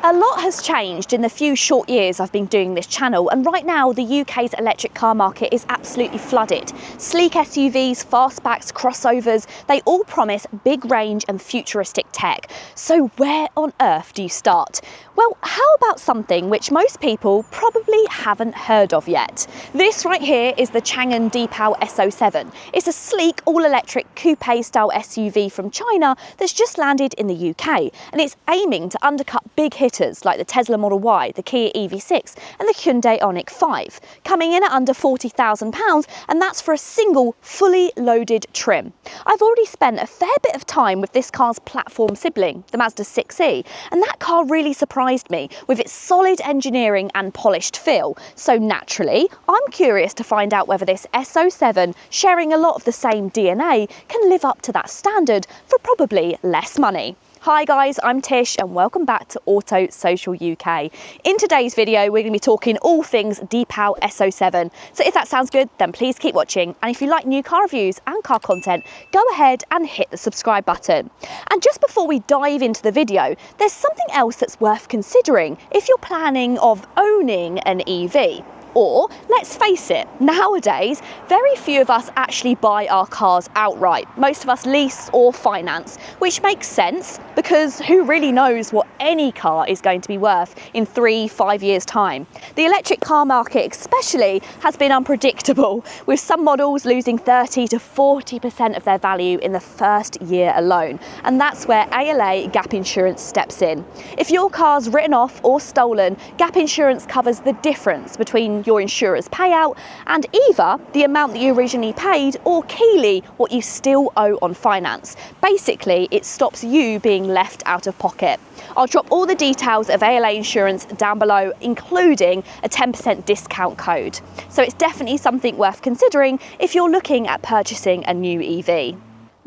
A lot has changed in the few short years I've been doing this channel, and right now the UK's electric car market is absolutely flooded. Sleek SUVs, fastbacks, crossovers, they all promise big range and futuristic tech. So where on earth do you start? Well, how about something which most people probably haven't heard of yet? This right here is the Changan Deepal S07. It's a sleek all-electric coupe-style SUV from China that's just landed in the UK, and it's aiming to undercut big hitters like the Tesla Model Y, the Kia EV6 and the Hyundai IONIQ 5, coming in at under £40,000, and that's for a single fully loaded trim. I've already spent a fair bit of time with this car's platform sibling, the Mazda 6e, and that car really surprised me with its solid engineering and polished feel. So naturally, I'm curious to find out whether this S07, sharing a lot of the same DNA, can live up to that standard for probably less money. Hi guys, I'm Tish and welcome back to Auto Social UK. In today's video, we're going to be talking all things Deepal S07. So if that sounds good, then please keep watching. And if you like new car reviews and car content, go ahead and hit the subscribe button. And just before we dive into the video, there's something else that's worth considering if you're planning of owning an EV. Or, let's face it, nowadays, very few of us actually buy our cars outright. Most of us lease or finance, which makes sense because who really knows what any car is going to be worth in 3-5 years' time. The electric car market especially has been unpredictable, with some models losing 30 to 40% of their value in the first year alone. And that's where ALA Gap Insurance steps in. If your car's written off or stolen, Gap Insurance covers the difference between your insurer's payout and either the amount that you originally paid or keyly what you still owe on finance. Basically, it stops you being left out of pocket. I'll drop all the details of ALA insurance down below, including a 10% discount code. So it's definitely something worth considering if you're looking at purchasing a new EV.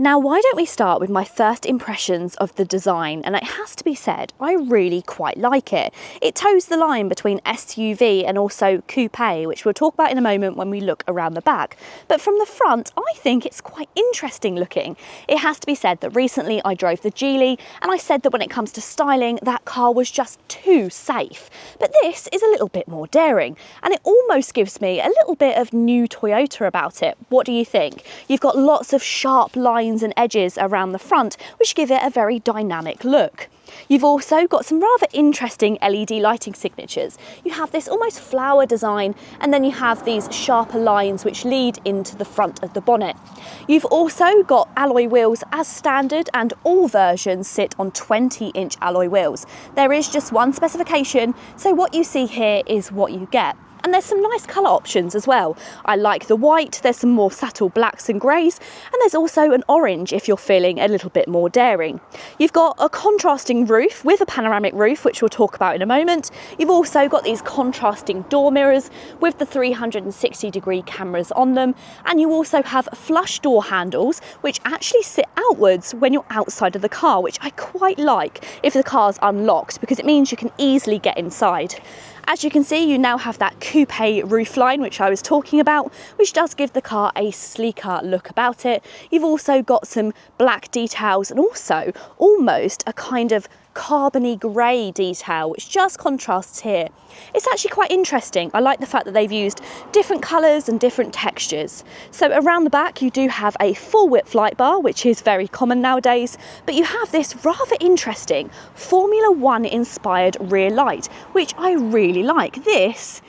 Now, why don't we start with my first impressions of the design? And it has to be said, I really quite like it. It toes the line between SUV and also coupe, which we'll talk about in a moment when we look around the back. But from the front, I think it's quite interesting looking. It has to be said that recently I drove the Geely, and I said that when it comes to styling, that car was just too safe. But this is a little bit more daring, and it almost gives me a little bit of new Toyota about it. What do you think? You've got lots of sharp lines and edges around the front, which give it a very dynamic look. You've also got some rather interesting LED lighting signatures. You have this almost flower design, and then you have these sharper lines which lead into the front of the bonnet. You've also got alloy wheels as standard, and all versions sit on 20-inch alloy wheels. There is just one specification, so what you see here is what you get. And there's some nice colour options as well. I like the white, there's some more subtle blacks and greys, and there's also an orange if you're feeling a little bit more daring. You've got a contrasting roof with a panoramic roof, which we'll talk about in a moment. You've also got these contrasting door mirrors with the 360-degree cameras on them, and you also have flush door handles, which actually sit outwards when you're outside of the car, which I quite like if the car's unlocked, because it means you can easily get inside. As you can see, you now have that coupe roofline, which I was talking about, which does give the car a sleeker look about it. You've also got some black details and also almost a kind of carbony grey detail, which just contrasts here. It's actually quite interesting. I like the fact that they've used different colours and different textures. So around the back you do have a full width light bar, which is very common nowadays, but you have this rather interesting Formula 1 inspired rear light, which I really like. This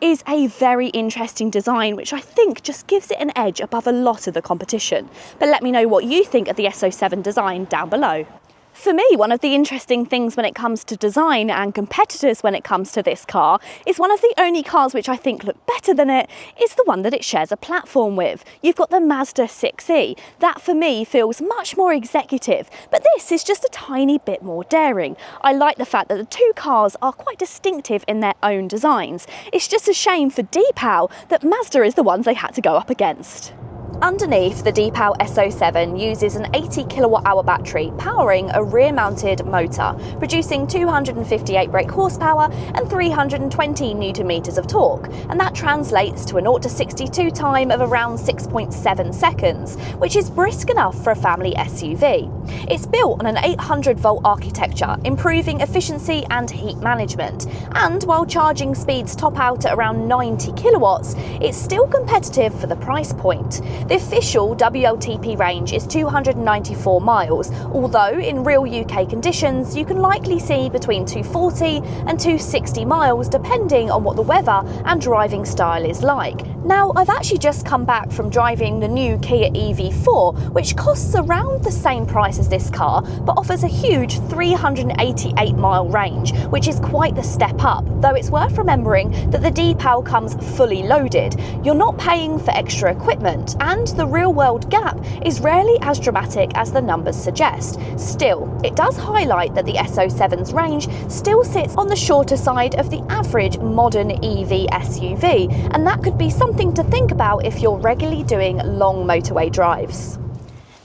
is a very interesting design, which I think just gives it an edge above a lot of the competition. But let me know what you think of the S07 design down below. For me, one of the interesting things when it comes to design and competitors when it comes to this car is one of the only cars which I think look better than it is the one that it shares a platform with. You've got the Mazda 6e. That for me feels much more executive, but this is just a tiny bit more daring. I like the fact that the two cars are quite distinctive in their own designs. It's just a shame for Deepal that Mazda is the ones they had to go up against. Underneath, the Deepal S07 uses an 80 kilowatt-hour battery powering a rear-mounted motor, producing 258 brake horsepower and 320 newton meters of torque, and that translates to a 0 to 62 time of around 6.7 seconds, which is brisk enough for a family SUV. It's built on an 800-volt architecture, improving efficiency and heat management, and while charging speeds top out at around 90 kilowatts, it's still competitive for the price point. The official WLTP range is 294 miles, although in real UK conditions you can likely see between 240 and 260 miles depending on what the weather and driving style is like. Now, I've actually just come back from driving the new Kia EV4, which costs around the same price as this car, but offers a huge 388 mile range, which is quite the step up, though it's worth remembering that the Deepal comes fully loaded. You're not paying for extra equipment, and the real-world gap is rarely as dramatic as the numbers suggest. Still, it does highlight that the S07's range still sits on the shorter side of the average modern EV SUV, and that could be something to think about if you're regularly doing long motorway drives.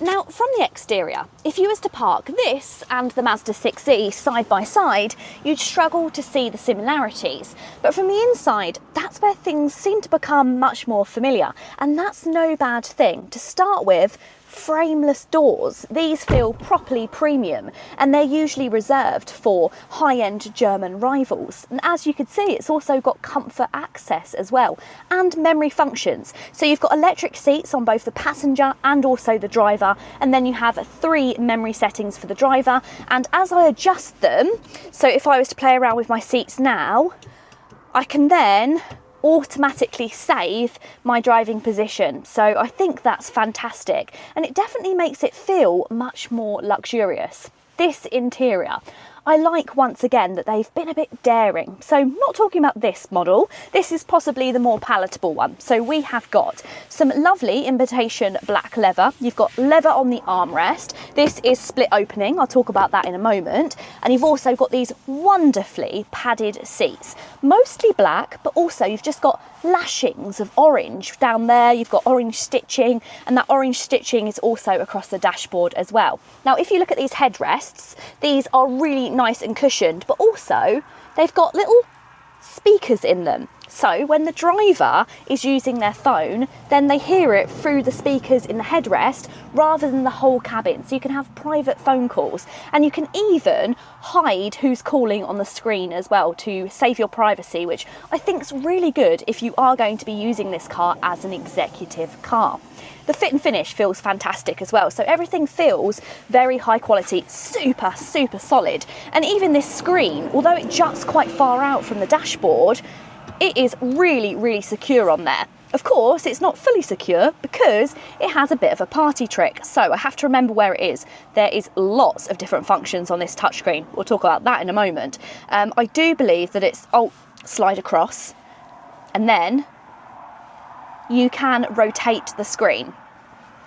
Now, from the exterior, if you was to park this and the Mazda 6e side by side, you'd struggle to see the similarities. But from the inside, that's where things seem to become much more familiar, and that's no bad thing. To start with, frameless doors. These feel properly premium, and they're usually reserved for high-end German rivals. And as you can see, it's also got comfort access as well, and memory functions. So you've got electric seats on both the passenger and also the driver, and then you have 3 memory settings for the driver. And as I adjust them, so if I was to play around with my seats now, I can then automatically save my driving position. So I think that's fantastic, and it definitely makes it feel much more luxurious. This interior, I like once again that they've been a bit daring. So not talking about this model, this is possibly the more palatable one. So we have got some lovely imitation black leather. You've got leather on the armrest. This is split opening, I'll talk about that in a moment. And you've also got these wonderfully padded seats, mostly black, but also you've just got lashings of orange down there. You've got orange stitching, and that orange stitching is also across the dashboard as well. Now, if you look at these headrests, these are really nice and cushioned, but also they've got little speakers in them. So when the driver is using their phone, then they hear it through the speakers in the headrest rather than the whole cabin. So you can have private phone calls, and you can even hide who's calling on the screen as well to save your privacy, which I think is really good if you are going to be using this car as an executive car. The fit and finish feels fantastic as well. So everything feels very high quality, super solid. And even this screen, although it juts quite far out from the dashboard, it is really secure on there. Of course, it's not fully secure because it has a bit of a party trick. So I have to remember where it is. There is lots of different functions on this touchscreen. We'll talk about that in a moment. I do believe that it's, slide across, and then you can rotate the screen.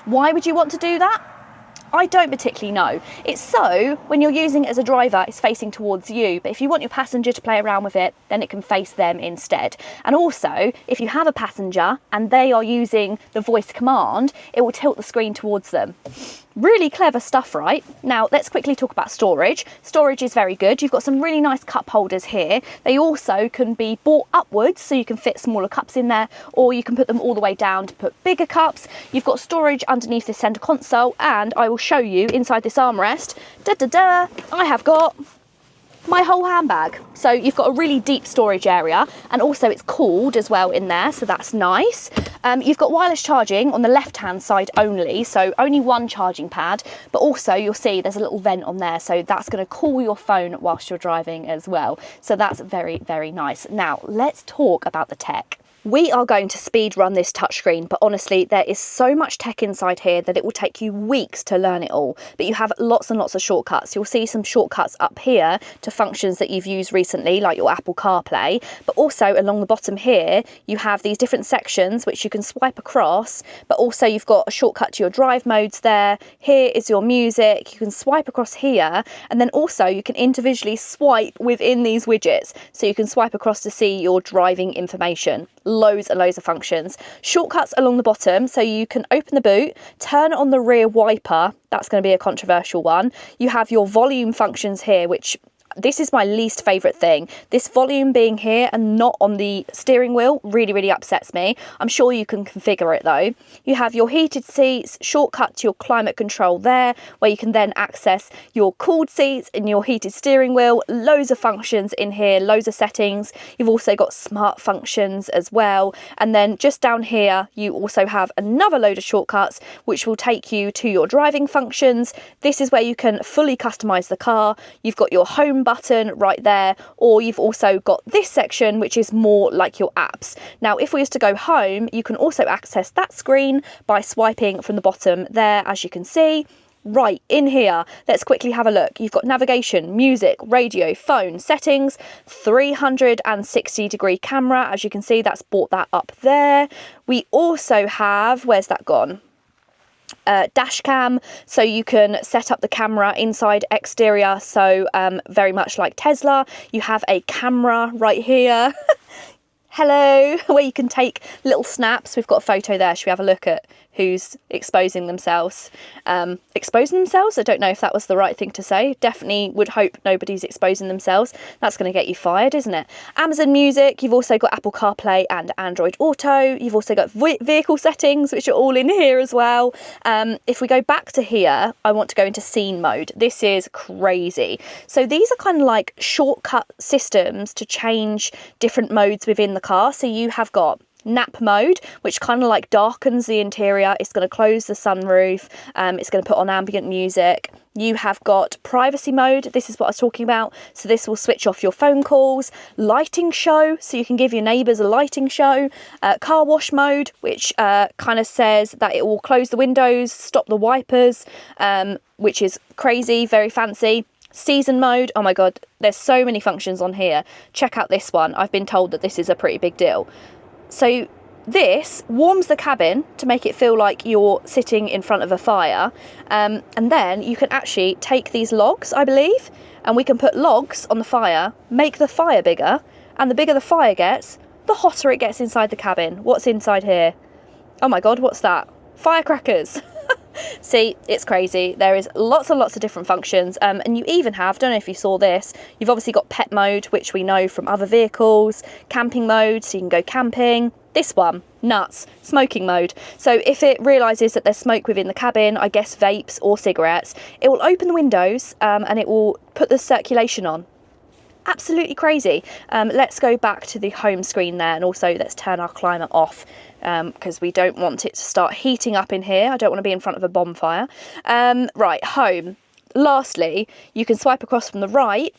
Why would you want to do that? I don't particularly know. It's so when you're using it as a driver, it's facing towards you, but if you want your passenger to play around with it, then it can face them instead. And also, if you have a passenger and they are using the voice command, it will tilt the screen towards them. Really clever stuff, right? Now, let's quickly talk about storage. Storage is very good. You've got some really nice cup holders here. They also can be brought upwards, so you can fit smaller cups in there, or you can put them all the way down to put bigger cups. You've got storage underneath the centre console, and I will show you inside this armrest. I have got my whole handbag. So you've got a really deep storage area, and also it's cooled as well in there, so that's nice. You've got wireless charging on the left hand side only, so only one charging pad, but also you'll see there's a little vent on there, so that's going to cool your phone whilst you're driving as well. So that's very nice. Now let's talk about the tech. We are going to speed run this touchscreen, but honestly, there is so much tech inside here that it will take you weeks to learn it all. But you have lots and lots of shortcuts. You'll see some shortcuts up here to functions that you've used recently, like your Apple CarPlay. But also along the bottom here, you have these different sections which you can swipe across, but also you've got a shortcut to your drive modes there. Here is your music. You can swipe across here, and then also you can individually swipe within these widgets. So you can swipe across to see your driving information. loads and loads of functions. Shortcuts along the bottom, so you can open the boot, turn on the rear wiper. That's going to be a controversial one. You have your volume functions here, which this is my least favourite thing. This volume being here and not on the steering wheel really upsets me. I'm sure you can configure it though. You have your heated seats, shortcut to your climate control there, where you can then access your cooled seats and your heated steering wheel. Loads of functions in here, loads of settings. You've also got smart functions as well. And then just down here, you also have another load of shortcuts, which will take you to your driving functions. This is where you can fully customize the car. You've got your home button right there, or you've also got this section which is more like your apps. Now if we was to go home, you can also access that screen by swiping from the bottom there, as you can see. Right in here, let's quickly have a look. You've got navigation, music, radio, phone, settings, 360-degree camera. As you can see, that's brought that up there. We also have, where's that gone? Dash cam, so you can set up the camera inside, exterior, so very much like Tesla. You have a camera right here. Hello, where you can take little snaps. We've got a photo there. Should we have a look at who's exposing themselves? Exposing themselves? I don't know if that was the right thing to say. Definitely would hope nobody's exposing themselves. That's going to get you fired, isn't it? Amazon Music, you've also got Apple CarPlay and Android Auto. You've also got vehicle settings, which are all in here as well. If we go back to here, I want to go into scene mode. This is crazy. So these are kind of like shortcut systems to change different modes within the car. So you have got nap mode, which kind of like darkens the interior. It's going to close the sunroof. It's going to put on ambient music. You have got privacy mode. This is what I was talking about. So this will switch off your phone calls. Lighting show, so you can give your neighbours a lighting show. Car wash mode, which kind of says that it will close the windows, stop the wipers, which is crazy, very fancy. Season mode, oh my god, there's so many functions on here. Check out this one. I've been told that this is a pretty big deal. So this warms the cabin to make it feel like you're sitting in front of a fire, and then you can actually take these logs, I believe, and we can put logs on the fire, make the fire bigger, and the bigger the fire gets, the hotter it gets inside the cabin. What's inside here? Oh my god, what's that? Firecrackers. See, it's crazy. There is lots and lots of different functions, and you even have, don't know if you saw this, you've obviously got pet mode, which we know from other vehicles, camping mode, so you can go camping. This one, nuts, smoking mode. So if it realises that there's smoke within the cabin, I guess vapes or cigarettes, it will open the windows and it will put the circulation on. Absolutely crazy. Let's go back to the home screen there, and also let's turn our climate off because we don't want it to start heating up in here. I don't want to be in front of a bonfire. Right, home. Lastly, you can swipe across from the right.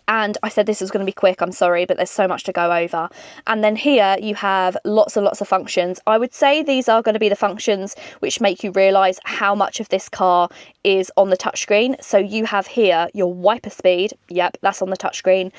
And I said this was going to be quick, I'm sorry, but there's so much to go over. And then here you have lots and lots of functions. I would say these are going to be the functions which make you realise how much of this car is on the touchscreen. So you have here your wiper speed. Yep, that's on the touchscreen.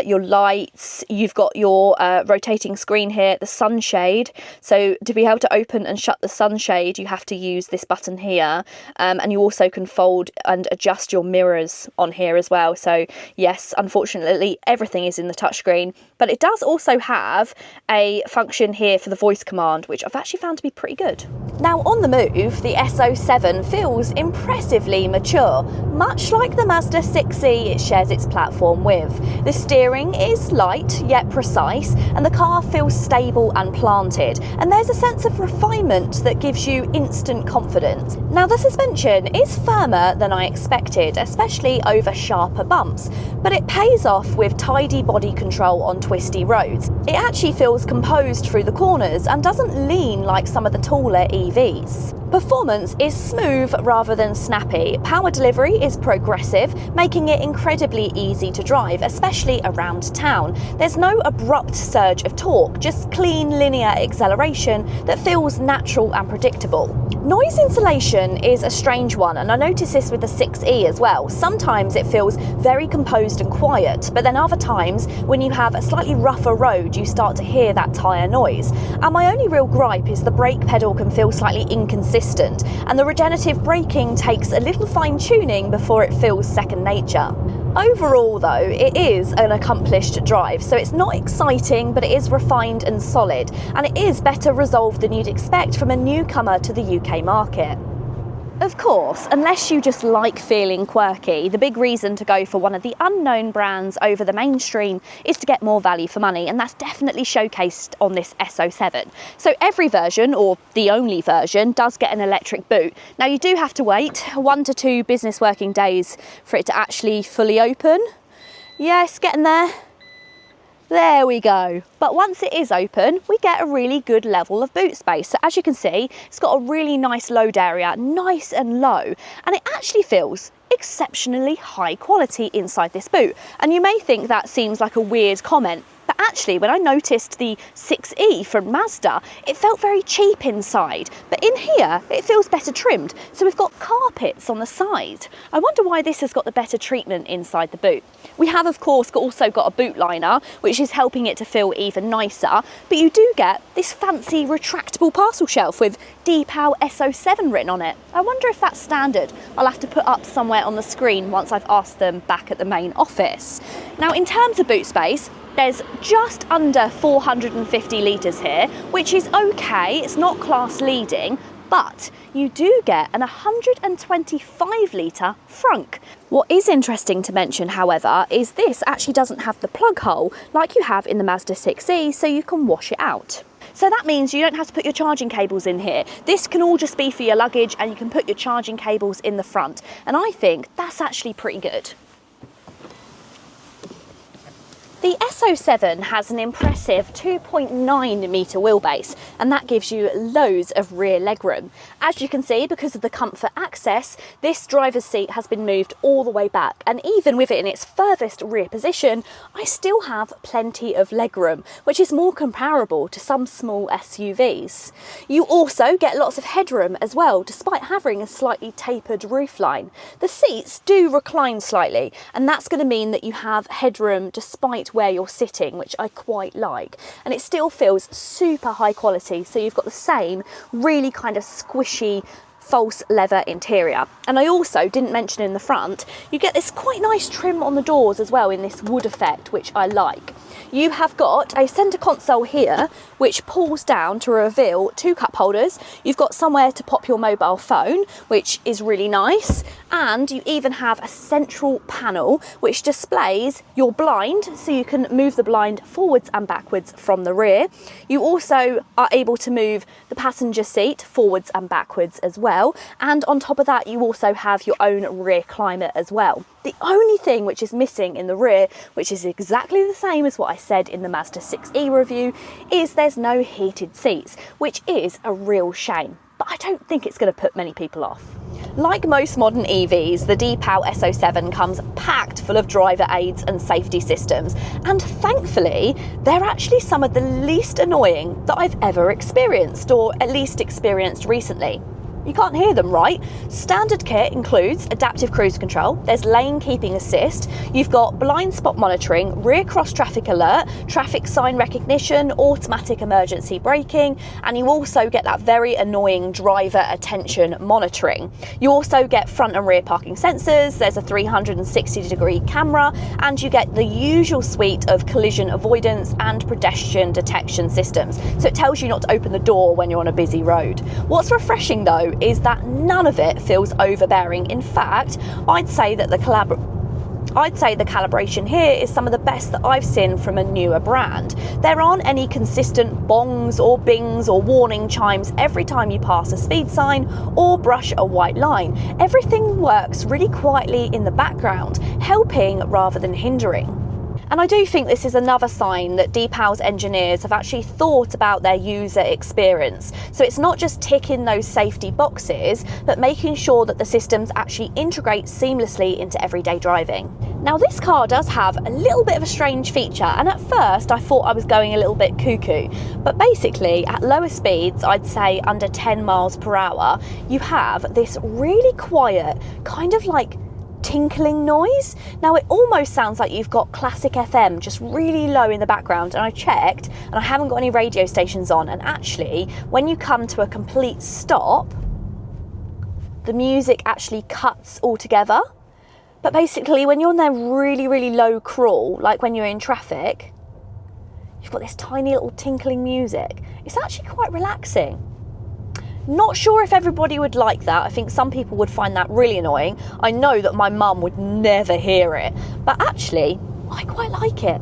Your lights. You've got your rotating screen here, the sunshade. So to be able to open and shut the sunshade, you have to use this button here. And you also can fold and adjust your mirrors on here as well. So yes, unfortunately, everything is in the touchscreen, but it does also have a function here for the voice command, which I've actually found to be pretty good. Now on the move, the S07 feels impressively mature, much like the Mazda 6e it shares its platform with. The steering is light yet precise, and the car feels stable and planted, and there's a sense of refinement that gives you instant confidence. Now the suspension is firmer than I expected, especially over sharper bumps, but it pays off with tidy body control on twisty roads. It actually feels composed through the corners and doesn't lean like some of the taller EVs. Performance is smooth rather than snappy. Power delivery is progressive, making it incredibly easy to drive, especially around town. There's no abrupt surge of torque, just clean linear acceleration that feels natural and predictable. Noise insulation is a strange one, and I noticed this with the 6e as well. Sometimes it feels very composed and quiet, but then other times when you have a slightly rougher road, you start to hear that tyre noise. And my only real gripe is the brake pedal can feel slightly inconsistent, and the regenerative braking takes a little fine-tuning before it feels second nature. Overall though, it is an accomplished drive, so it's not exciting, but it is refined and solid, and it is better resolved than you'd expect from a newcomer to the UK market. Of course, unless you just like feeling quirky, the big reason to go for one of the unknown brands over the mainstream is to get more value for money, and that's definitely showcased on this S07. So every version, or the only version, does get an electric boot. Now you do have to wait 1 to 2 business working days for it to actually fully open. Yes, getting there. There we go. But once it is open, we get a really good level of boot space. So as you can see, it's got a really nice load area, nice and low, and it actually feels exceptionally high quality inside this boot. And you may think that seems like a weird comment, but actually when I noticed the 6e from Mazda, it felt very cheap inside, but in here it feels better trimmed. So we've got carpets on the side. I wonder why this has got the better treatment inside the boot. We have of course also got a boot liner, which is helping it to feel even nicer, but you do get this fancy retractable parcel shelf with Deepal S07 written on it. I wonder if that's standard. I'll have to put up somewhere on the screen once I've asked them back at the main office. Now in terms of boot space, there's just under 450 litres here, which is okay, it's not class leading, but you do get an 125 litre frunk. What is interesting to mention, however, is this actually doesn't have the plug hole like you have in the Mazda 6e, so you can wash it out. So that means you don't have to put your charging cables in here. This can all just be for your luggage, and you can put your charging cables in the front. And I think that's actually pretty good. The S07 has an impressive 2.9 metre wheelbase, and that gives you loads of rear legroom. As you can see, because of the comfort access, this driver's seat has been moved all the way back, and even with it in its furthest rear position, I still have plenty of legroom, which is more comparable to some small SUVs. You also get lots of headroom as well, despite having a slightly tapered roofline. The seats do recline slightly, and that's going to mean that you have headroom despite where you're sitting, which I quite like, and it still feels super high quality, so you've got the same really kind of squishy false leather interior. And I also didn't mention in the front, you get this quite nice trim on the doors as well in this wood effect, which I like. You have got a centre console here which pulls down to reveal 2 cup holders. You've got somewhere to pop your mobile phone, which is really nice, and you even have a central panel which displays your blind, so you can move the blind forwards and backwards from the rear. You also are able to move the passenger seat forwards and backwards as well, and on top of that you also have your own rear climate as well. The only thing which is missing in the rear, which is exactly the same as what I said in the Mazda 6e review, is there's no heated seats, which is a real shame, but I don't think it's going to put many people off. Like most modern EVs, the Deepal S07 comes packed full of driver aids and safety systems, and thankfully they're actually some of the least annoying that I've ever experienced, or at least experienced recently. You can't hear them, right? Standard kit includes adaptive cruise control, there's lane keeping assist, you've got blind spot monitoring, rear cross traffic alert, traffic sign recognition, automatic emergency braking, and you also get that very annoying driver attention monitoring. You also get front and rear parking sensors, there's a 360-degree camera, and you get the usual suite of collision avoidance and pedestrian detection systems. So it tells you not to open the door when you're on a busy road. What's refreshing though is that none of it feels overbearing. In fact, I'd say the calibration here is some of the best that I've seen from a newer brand. There aren't any consistent bongs or bings or warning chimes every time you pass a speed sign or brush a white line. Everything works really quietly in the background, helping rather than hindering. And I do think this is another sign that Deepal's engineers have actually thought about their user experience. So it's not just ticking those safety boxes, but making sure that the systems actually integrate seamlessly into everyday driving. Now this car does have a little bit of a strange feature, and at first I thought I was going a little bit cuckoo, but basically at lower speeds, I'd say under 10 miles per hour, you have this really quiet, kind of like tinkling noise. Now it almost sounds like you've got classic FM just really low in the background, and I checked and I haven't got any radio stations on, and actually when you come to a complete stop the music actually cuts altogether. But basically, when you're on their really, really low crawl, like when you're in traffic, you've got this tiny little tinkling music. It's actually quite relaxing. Not sure if everybody would like that. I think some people would find that really annoying. I know that my mum would never hear it, but actually, I quite like it.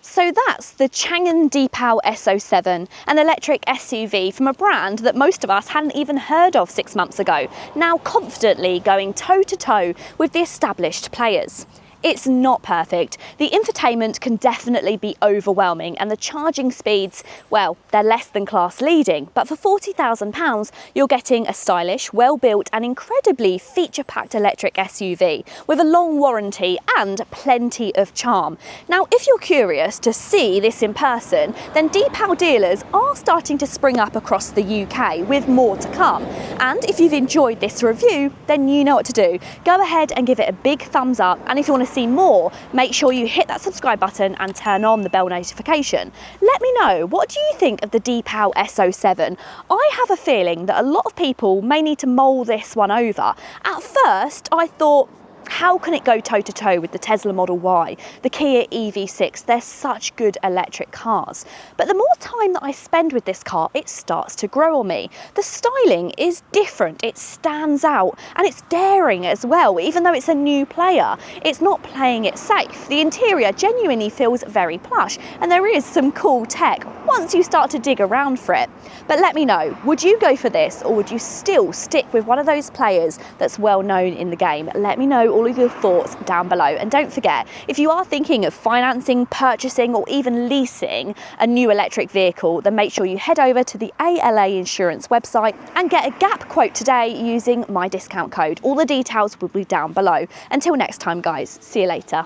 So that's the Changan Deepal S07, an electric SUV from a brand that most of us hadn't even heard of 6 months ago, now confidently going toe-to-toe with the established players. It's not perfect. The infotainment can definitely be overwhelming, and the charging speeds, well, they're less than class leading, but for £40,000 you're getting a stylish, well-built and incredibly feature-packed electric SUV with a long warranty and plenty of charm. Now, if you're curious to see this in person, then Deepal dealers are starting to spring up across the UK, with more to come. And if you've enjoyed this review, then you know what to do. Go ahead and give it a big thumbs up, and if you want to see more, make sure you hit that subscribe button and turn on the bell notification. Let me know, what do you think of the Deepal S07? I have a feeling that a lot of people may need to mull this one over. At first, I thought, how can it go toe-to-toe with the Tesla Model Y, the Kia EV6? They're such good electric cars. But the more time that I spend with this car, it starts to grow on me. The styling is different, it stands out, and it's daring as well. Even though it's a new player, it's not playing it safe. The interior genuinely feels very plush, and there is some cool tech once you start to dig around for it. But let me know, would you go for this, or would you still stick with one of those players that's well known in the game? Let me know all of your thoughts down below. And don't forget, if you are thinking of financing, purchasing or even leasing a new electric vehicle, then make sure you head over to the ALA Insurance website and get a gap quote today using my discount code. All the details will be down below. Until next time guys, see you later.